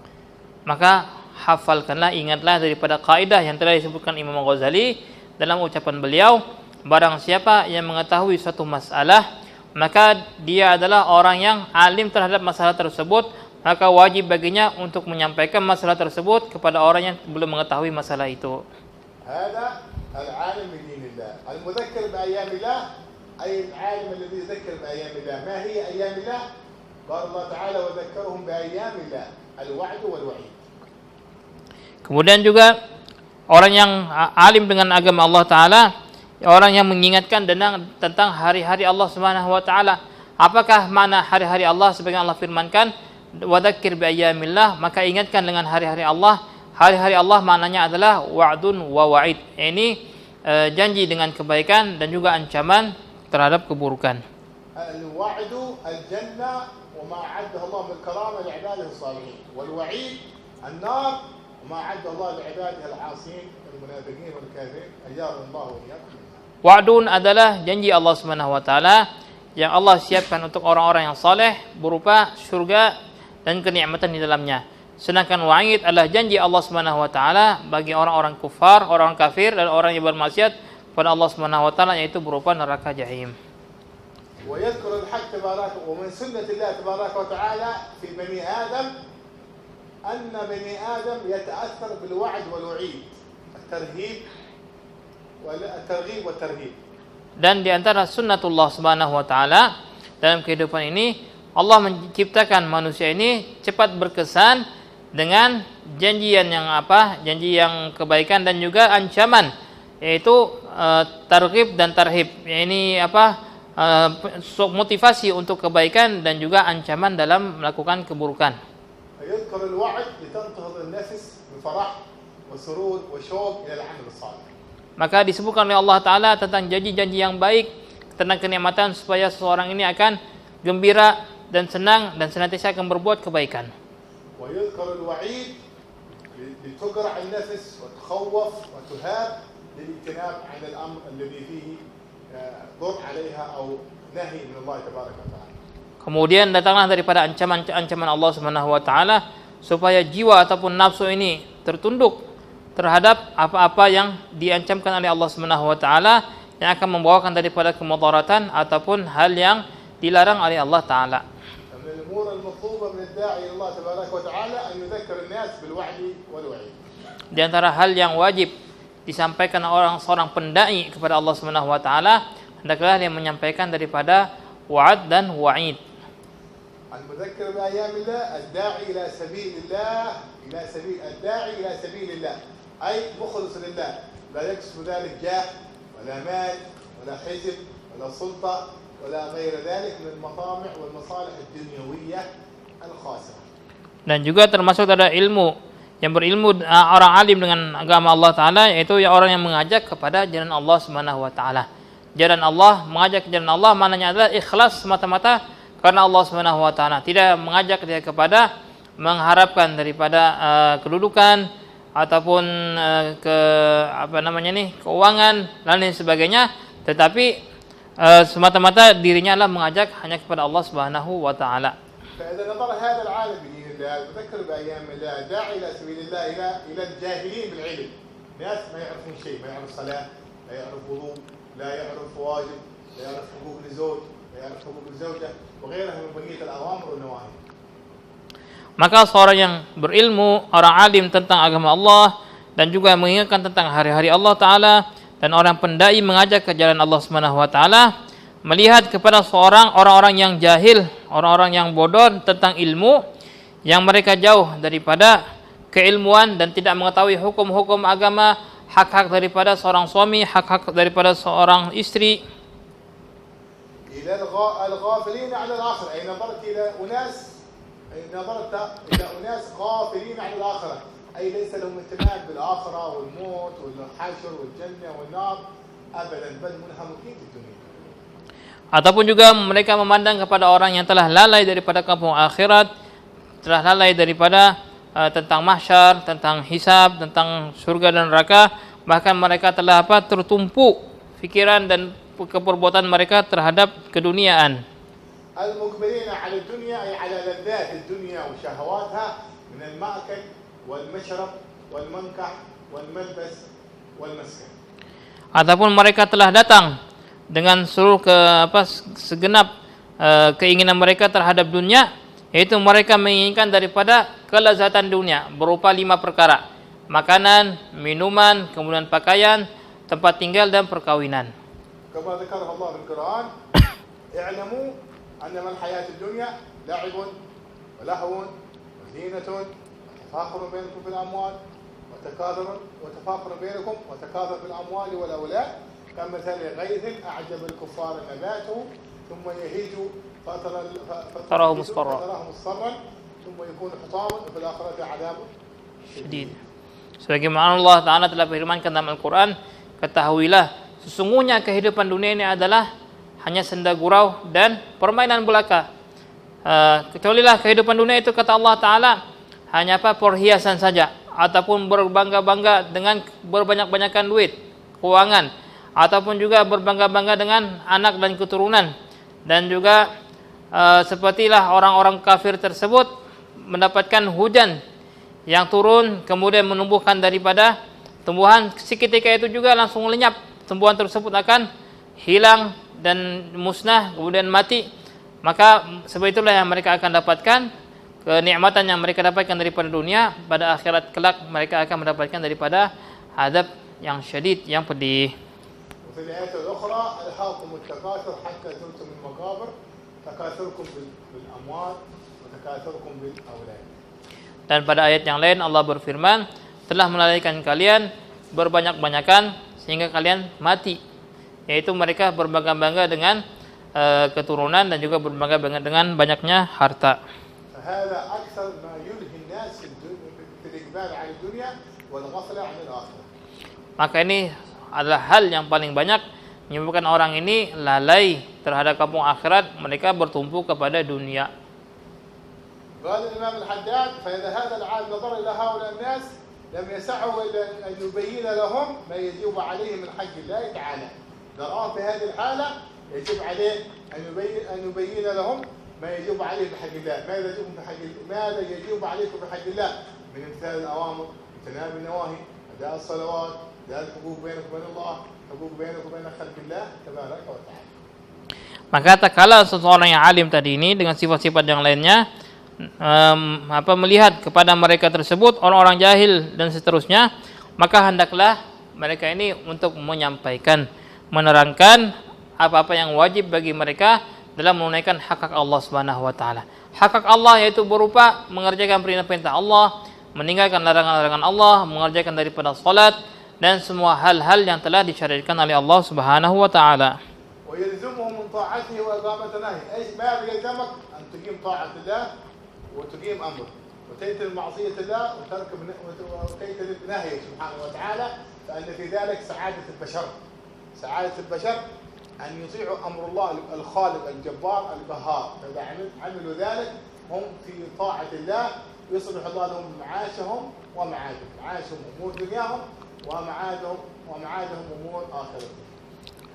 Maka hafalkanlah, ingatlah daripada kaidah yang telah disebutkan Imam Ghazali dalam ucapan beliau, barang siapa yang mengetahui suatu masalah, maka dia adalah orang yang alim terhadap masalah tersebut, maka wajib baginya untuk menyampaikan masalah tersebut kepada orang yang belum mengetahui masalah itu. Hada al-alim bi dinillah, al-mudzakkir bi ayyamillah, ay al-alim alladhi yudzakkir bi ayyamillah. Ma hiya ayyamillah? Qala Allah Ta'ala wa dzakkarhum bi ayyamillah, al-wa'd wal wa'id. Kemudian juga orang yang alim dengan agama Allah Ta'ala, orang yang mengingatkan tentang hari-hari Allah Subhanahu wa taala. Apakah makna hari-hari Allah? Sebagaimana Allah firmankan, wa dzakir bi ayyamillah, maka ingatkan dengan hari-hari Allah. Hari-hari Allah maknanya adalah wa'dun wa wa'id. Ini janji dengan kebaikan dan juga ancaman terhadap keburukan. Al-wa'du al-jannah wa ma 'addahu Allah min karamah li 'ibadihi as-salihin. Wal wa'id an-nar wa ma 'addahu Allah li 'ibadihi al-'asiin al-munafiqin wal kafirin. Ajarana Allah wa iyyakum. Wa'dun adalah janji Allah Subhanahu wa taala yang Allah siapkan untuk orang-orang yang saleh berupa surga dan kenikmatan di dalamnya. Sedangkan wa'id adalah janji Allah Subhanahu wa taala bagi orang-orang kufar, orang kafir dan orang yang bermaksiat pada Allah Subhanahu wa taala, yaitu berupa neraka jahim. Wa yadhkuru al-haqq tabaraka wa min sunnati Allah tabaraka wa taala fi bani Adam anna bani Adam yata'athar bil wa'd wal wa'id, at-tarhib wa tarhib. Dan di antara sunnatullah Subhanahu wa taala dalam kehidupan ini, Allah menciptakan manusia ini cepat berkesan dengan janji yang kebaikan dan juga ancaman, yaitu targhib dan tarhib. Ini motivasi untuk kebaikan dan juga ancaman dalam melakukan keburukan. Yadhkur al-wa'd litantahdh an-nafs bi farah wa surur wa syauq ila al-'amal as-salih. Maka disebutkan oleh Allah Ta'ala tentang janji-janji yang baik, tentang kenikmatan supaya seseorang ini akan gembira dan senang dan senantiasa akan berbuat kebaikan. Kemudian datanglah daripada ancaman Allah Subhanahu wa taala supaya jiwa ataupun nafsu ini tertunduk terhadap apa-apa yang diancamkan oleh Allah Subhanahu wa taala yang akan membawakan daripada kemudaratan ataupun hal yang dilarang oleh Allah taala. Di antara hal yang wajib disampaikan seorang pendai kepada Allah Subhanahu wa taala, hendaklah dia menyampaikan daripada wa'ad dan wa'id. Al-mudzakkir bi ayyamillah, ad-da'i ila sabilillah, ad-da'i ila sabilillah. أي مخلص لله لا يقصد ذلك جاه ولا مال ولا حزب ولا سلطة ولا غير ذلك من المطامع والمصالح الدنيوية الخاسرة. Dan juga termasuk ada ilmu yang berilmu, orang alim dengan agama Allah Ta'ala, yaitu orang yang mengajak kepada jalan Allah Subhanahu wa Ta'ala. Jalan Allah, mengajak jalan Allah maknanya adalah ikhlas semata-mata karena Allah Subhanahu wa Ta'ala, tidak mengajak dia kepada mengharapkan daripada kedudukan ataupun keuangan dan lain sebagainya, tetapi semata-mata dirinya adalah mengajak hanya kepada Allah Subhanahu wa taala. فإذا نظر هذا العالم بدين الله يذكر بأيام الله داعي إلى سبيل الله إلى الجاهلين بالعلم، ناس ما يعرفون شيء، ما يعرف صلاة، لا يعرف وضوء، لا يعرف واجب، لا يعرف حقوق الزوج، لا يعرف حقوق الزوجة وغيرها من بقية الأوامر والنواهي. Maka seorang yang berilmu, orang alim tentang agama Allah dan juga mengingatkan tentang hari-hari Allah Ta'ala, dan orang pendai mengajak ke jalan Allah Subhanahu wa Ta'ala, melihat kepada orang-orang yang jahil, orang-orang yang bodoh tentang ilmu, yang mereka jauh daripada keilmuan dan tidak mengetahui hukum-hukum agama, hak-hak daripada seorang suami, hak-hak daripada seorang istri. إلى الغافلين عن الآخرة، أي نظرت إلى أناس غافلين عن الآخرة، أي ليس لهم اهتمام بالآخرة والموت والحشر والجنة والنار أبدا، بل منهمكين في الدنيا. Ataupun juga mereka memandang kepada orang yang telah lalai daripada kampung akhirat, telah lalai daripada tentang mahsyar, tentang hisab, tentang surga dan neraka, bahkan mereka telah tertumpu pikiran dan keperbuatan mereka terhadap keduniaan. المقبلين على الدنيا أي على لذات الدنيا وشهواتها من المأكل والمشرب والمنكح والملبس والمسكن. Ataupun mereka telah datang dengan seluruh segenap keinginan mereka terhadap dunia, yaitu mereka menginginkan daripada kelezatan dunia berupa 5 perkara: makanan, minuman, kemudian pakaian, tempat tinggal dan perkawinan. كما ذكره الله في القرآن اعلموا أنما الحياة الدنيا لعب ولهو وزينة وتفاخر بينكم في الأموال وتفاخر بينكم وتكاثر في الأموال والأولاد كمثل غيث أعجب الكفار نباته ثم يهيج فتراه مصفرا ثم يكون حطاما وفي الآخرة عذاب شديد. Sebagaimana Allah Ta'ala telah berfirmankan dalam Al-Quran, ketahuilah sesungguhnya kehidupan dunia ini adalah hanya senda gurau dan permainan belaka. Kecualilah kehidupan dunia itu, kata Allah Ta'ala, hanya perhiasan saja, ataupun berbangga-bangga dengan berbanyak-banyakan duit, keuangan, ataupun juga berbangga-bangga dengan anak dan keturunan. Dan juga sepertilah orang-orang kafir tersebut mendapatkan hujan yang turun kemudian menumbuhkan daripada tumbuhan, seketika itu juga langsung lenyap, tumbuhan tersebut akan hilang dan musnah kemudian mati. Maka sebab itulah yang mereka akan dapatkan, kenikmatan yang mereka dapatkan daripada dunia, pada akhirat kelak mereka akan mendapatkan daripada azab yang syadid, yang pedih. وفي الآيات الأخرى ألهاكم التكاثر حتى زرتم المقابر تكاثركم بالأموال وتكاثركم بالأولاد. Dan pada ayat yang lain Allah berfirman, telah melalaikan kalian berbanyak-banyakan sehingga kalian mati, yaitu mereka berbangga-bangga dengan keturunan dan juga berbangga-bangga dengan banyaknya harta. فهذا أكثر ما يلهي الناس في الإقبال على الدنيا والغفلة عن الآخرة. Maka ini adalah hal yang paling banyak menyebabkan orang ini lalai terhadap kampung akhirat, mereka bertumpu kepada dunia. قال الإمام الحداد فإذا هذا العالم نظر إلى هؤلاء الناس لم يسعه إلا أن يبين لهم ما يجب عليه من حق الله تعالى. درهم في هذه الحالة يجب عليه أن يبين لهم ما يجب عليه بحق الله. ماذا يجب عليكم بحق الله من امتثال الأوامر، اجتناب النواهي، أداء الصلوات، أداء الحقوق بينك وبين الله، حقوق بينك وبين خلق الله تبارك وتعالى. Maka tak kala seseorang yang alim tadi ini dengan sifat-sifat yang lainnya melihat kepada mereka tersebut orang-orang jahil dan seterusnya, maka hendaklah mereka ini untuk menyampaikan, menerangkan apa-apa yang wajib bagi mereka dalam menunaikan hak-hak Allah Subhanahu wa taala. Hak-hak Allah yaitu berupa mengerjakan perintah-perintah Allah, meninggalkan larangan-larangan Allah, mengerjakan daripada salat dan semua hal-hal yang telah disyariatkan oleh Allah Subhanahu wa taala. ويلزمهم من طاعته وإقامة نهيه. أي ما يلزمك أن تقيم طاعة الله وتقيم أمره وتجتنب معصية الله وتجتنب نهيه سبحانه وتعالى، فأن في ذلك سعادة البشر. سعادة البشر أن يطيعوا أمر الله الخالق الجبار القهار، فإذا عملوا ذلك هم في طاعة الله يصلح الله لهم معاشهم ومعادهم. معاشهم أمور دنياهم ومعادهم أمور آخرتهم.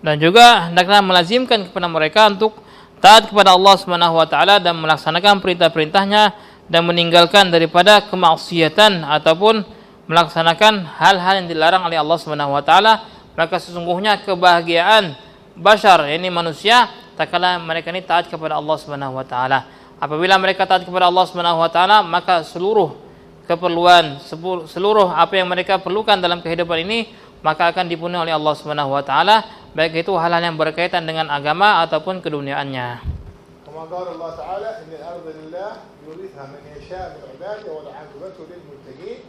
Dan juga hendaklah melazimkan kepada mereka untuk taat kepada Allah Subhanahu wa taala dan melaksanakan perintah-perintahnya dan meninggalkan daripada kemaksiatan ataupun melaksanakan hal-hal yang dilarang oleh Allah Subhanahu wa taala. Maka sesungguhnya kebahagiaan bashar, ini manusia, tak kala mereka ini taat kepada Allah Subhanahu wa taala. Apabila mereka taat kepada Allah Subhanahu wa taala, maka seluruh keperluan, seluruh apa yang mereka perlukan dalam kehidupan ini maka akan dipenuhi oleh Allah Subhanahu wa taala. baik itu hal-hal yang berkaitan dengan agama ataupun keduniaannya. كما قال الله تعالى إن الأرض لله يورثها من يشاء من عباده والعاقبة للمتقين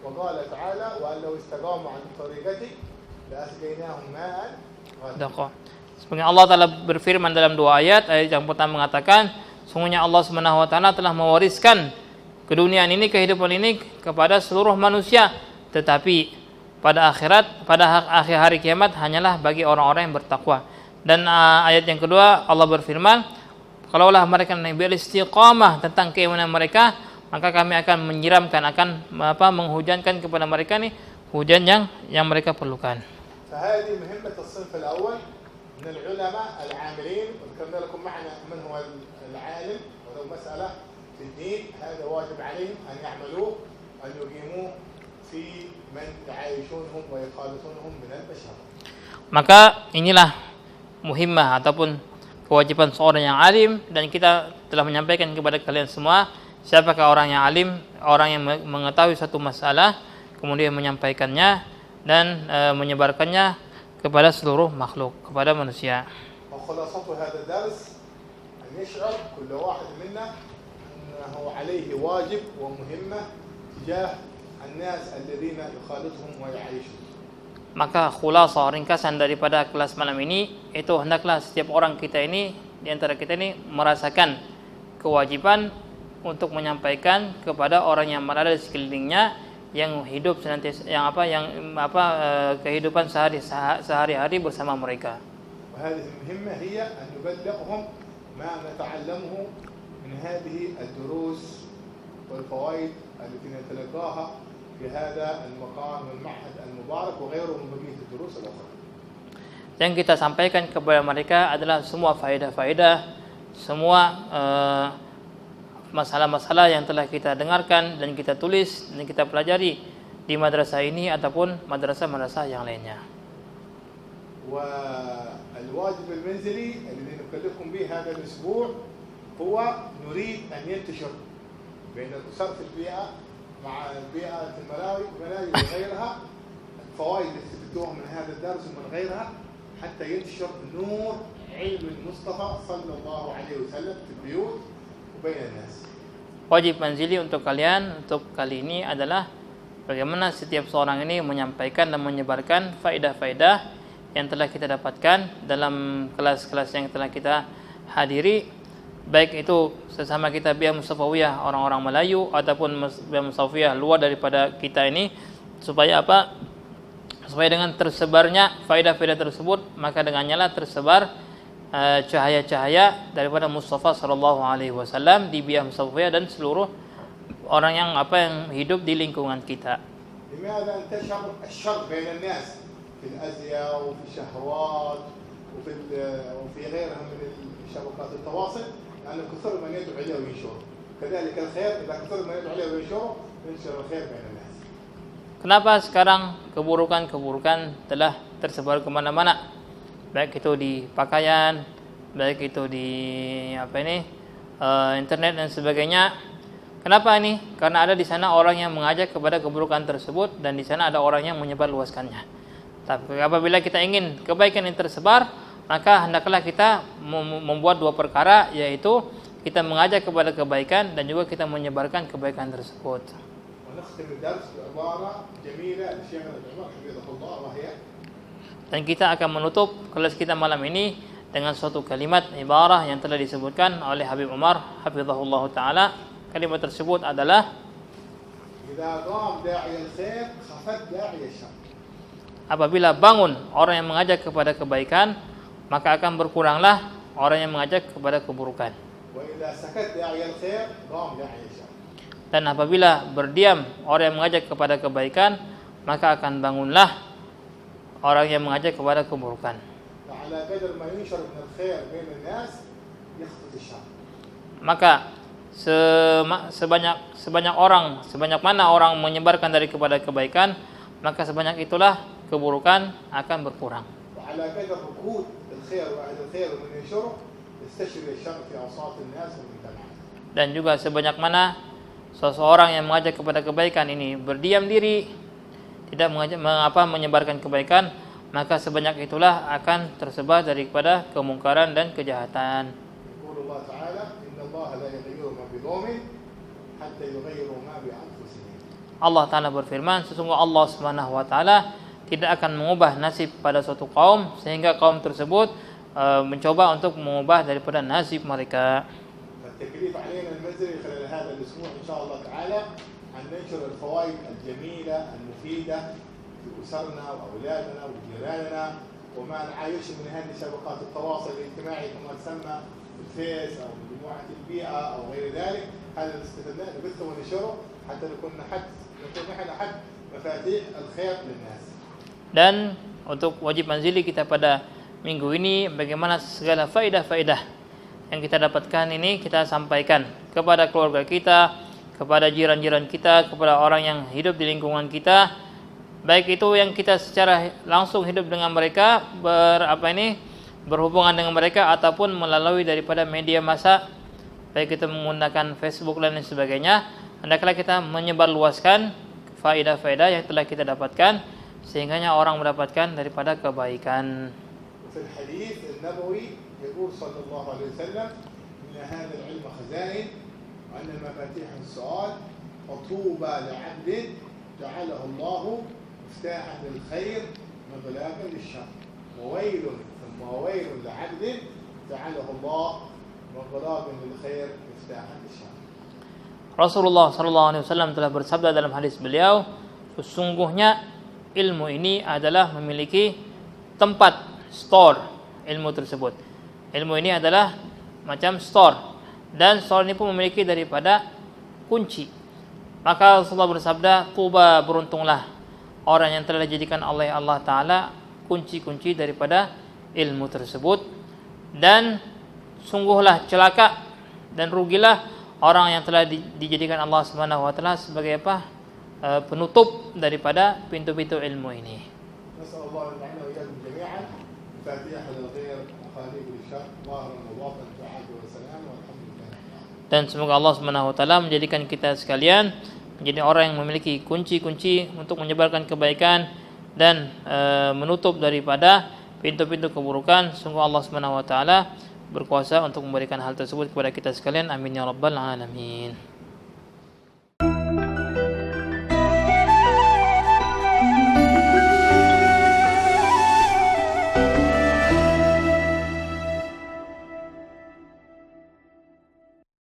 وقال تعالى وأن لو استقاموا على طريقتي لأسقيناهم ماء غدقا. Sebagai Allah Ta'ala berfirman dalam dua ayat yang pertama mengatakan, sungguhnya Allah Subhanahu wa taala telah mewariskan keduniaan ini, kehidupan ini kepada seluruh manusia, tetapi pada akhirat, pada akhir hari kiamat hanyalah bagi orang-orang yang bertakwa. Dan ayat yang kedua Allah berfirman, kalaulah mereka beristiqamah tentang keimanan mereka, maka kami akan menyiramkan, akan menghujankan kepada mereka nih hujan yang mereka perlukan. فهذه مهمة الصنف الأول من العلماء العاملين، وذكرنا لكم معنا من هو العالم، ولو مسألة في الدين هذا واجب عليهم أن يعملوه أن يقيموه في من يعايشونهم ويخالطونهم من البشر. Maka inilah muhimmah ataupun kewajiban seorang yang alim, dan kita telah menyampaikan kepada kalian semua siapakah orang yang alim, orang yang mengetahui satu masalah kemudian menyampaikannya dan menyebarkannya kepada seluruh makhluk, kepada manusia. وخلاصة هذا الدرس أن يشعر كل واحد منا أنه عليه واجب ومهمة تجاه الناس الذين يخالطهم ويعيشون. Maka khulasah, ringkasan daripada kelas malam ini itu hendaklah setiap orang kita ini, di antara kita ini merasakan kewajiban untuk menyampaikan kepada orang yang berada di sekelilingnya yang hidup senantiasa kehidupan sehari-hari bersama mereka. وهذه المهمة هي أن نبلغهم ما نتعلمه من هذه الدروس والفوائد التي نتلقاها في هذا المقام والمعهد المبارك وغيره من بقية الدروس الأخرى. Yang kita sampaikan kepada mereka adalah semua faedah-faedah, semua masalah-masalah yang telah kita dengarkan dan kita tulis dan kita pelajari di madrasah ini ataupun madrasah-madrasah yang lainnya. والواجب المنزلي الذي نكلفكم به هذا الأسبوع هو نريد أن ينتشر بين الأسر في البيئة مع البيئة الملاوي وغيرها الفوائد التي تستفيدوها من هذا الدرس ومن غيرها حتى ينتشر نور علم المصطفى صلى الله عليه وسلم في البيوت. Wajib manzili untuk kalian untuk kali ini adalah bagaimana setiap seorang ini menyampaikan dan menyebarkan faedah-faedah yang telah kita dapatkan dalam kelas-kelas yang telah kita hadiri, baik itu sesama kita biar Mustafawiyah orang-orang Melayu ataupun biar Mustafawiyah luar daripada kita ini, supaya apa? Supaya dengan tersebarnya faedah-faedah tersebut, maka dengannya lah tersebar cahaya-cahaya daripada Mustafa sallallahu alaihi wasallam di biar Mustafawiyah dan seluruh orang yang hidup di lingkungan kita. لماذا انتشر الشر بين الناس في الأزياء وفي الشهوات وفي غيرها من شبكات التواصل؟ لأن كثر من يدعو عليه وينشره. كذلك الخير إذا كثر من يدعو عليه وينشره ينشر الخير بين الناس. Kenapa sekarang keburukan-keburukan telah tersebar kemana-mana? Baik itu di pakaian, baik itu di internet dan sebagainya. Kenapa ini? Karena ada di sana orang yang mengajak kepada keburukan tersebut dan di sana ada orang yang menyebarluaskannya. Tapi apabila kita ingin kebaikan yang tersebar, maka hendaklah kita membuat dua perkara, yaitu kita mengajak kepada kebaikan dan juga kita menyebarkan kebaikan tersebut. Dan kita akan menutup kelas kita malam ini dengan suatu kalimat ibarah yang telah disebutkan oleh Habib Umar hafizahullah taala. Kalimat tersebut adalah apabila bangun orang yang mengajak kepada kebaikan, maka akan berkuranglah orang yang mengajak kepada keburukan. Dan apabila berdiam orang yang mengajak kepada kebaikan, maka akan bangunlah orang yang mengajak kepada keburukan. Maka sebanyak mana orang menyebarkan dari kepada kebaikan, maka sebanyak itulah keburukan akan berkurang. Dan juga sebanyak mana seseorang yang mengajak kepada kebaikan ini berdiam diri, tidak menyebarkan kebaikan, maka sebanyak itulah akan tersebar daripada kemungkaran dan kejahatan. يقول الله تعالى إن الله لا يغير ما بقوم حتى يغيروا ما بأنفسهم. Allah Ta'ala berfirman, sesungguhnya Allah Subhanahu wa Ta'ala tidak akan mengubah nasib pada suatu kaum sehingga kaum tersebut mencoba untuk mengubah daripada nasib mereka. فالتكليف علينا المنزلي خلال هذا الأسبوع إن شاء الله تعالى أن ننشر الفوائد الجميلة المفيدة في أسرنا وأولادنا وجيراننا وما نعايش من هذه شبكات التواصل الاجتماعي كما تسمى الفيس أو مجموعة البيئة أو غير ذلك. هذا الاستخدام نبثه وننشره حتى نكون نحن أحد مفاتيح الخير للناس. Dan untuk wajib manzili kita pada minggu ini, bagaimana segala faedah-faedah yang kita dapatkan ini kita sampaikan kepada keluarga kita, kepada jiran-jiran kita, kepada orang yang hidup di lingkungan kita, baik itu yang kita secara langsung hidup dengan mereka, berhubungan dengan mereka, ataupun melalui daripada media massa, baik itu menggunakan Facebook dan lain sebagainya. Hendaklah kita menyebarluaskan faedah-faedah yang telah kita dapatkan sehingganya orang mendapatkan daripada kebaikan. في الحديث النبوي يقول صلى الله عليه وسلم إن هذا العلم خزائن وأن مفاتيح السؤال وطوبى لعبد جعله الله مفتاحا للخير مغلاقا للشر وويل ثم ويل لعبد جعله الله مغلاقا للخير مفتاحا للشر. Rasulullah SAW telah bersabda dalam hadis beliau, sesungguhnya ilmu ini adalah memiliki tempat store ilmu tersebut. Ilmu ini adalah macam store, dan store ini pun memiliki daripada kunci. Maka Rasulullah bersabda, tuba, beruntunglah orang yang telah dijadikan oleh Allah Ta'ala kunci-kunci daripada ilmu tersebut, dan sungguhlah celaka dan rugilah orang yang telah dijadikan Allah Subhanahu wa Ta'ala sebagai penutup daripada pintu-pintu ilmu ini. نسأل الله أن يجعلنا وإياكم جميعا مفاتيح للخير ومخاليق للشر ظاهرا وباطنا في العدل والسلام والحمد لله. Dan semoga Allah Subhanahu wa Ta'ala menjadikan kita sekalian menjadi orang yang memiliki kunci-kunci untuk menyebarkan kebaikan dan menutup daripada pintu-pintu keburukan. Sungguh Allah Subhanahu wa Ta'ala berkuasa untuk memberikan hal tersebut kepada kita sekalian. Amin ya rabbal alamin.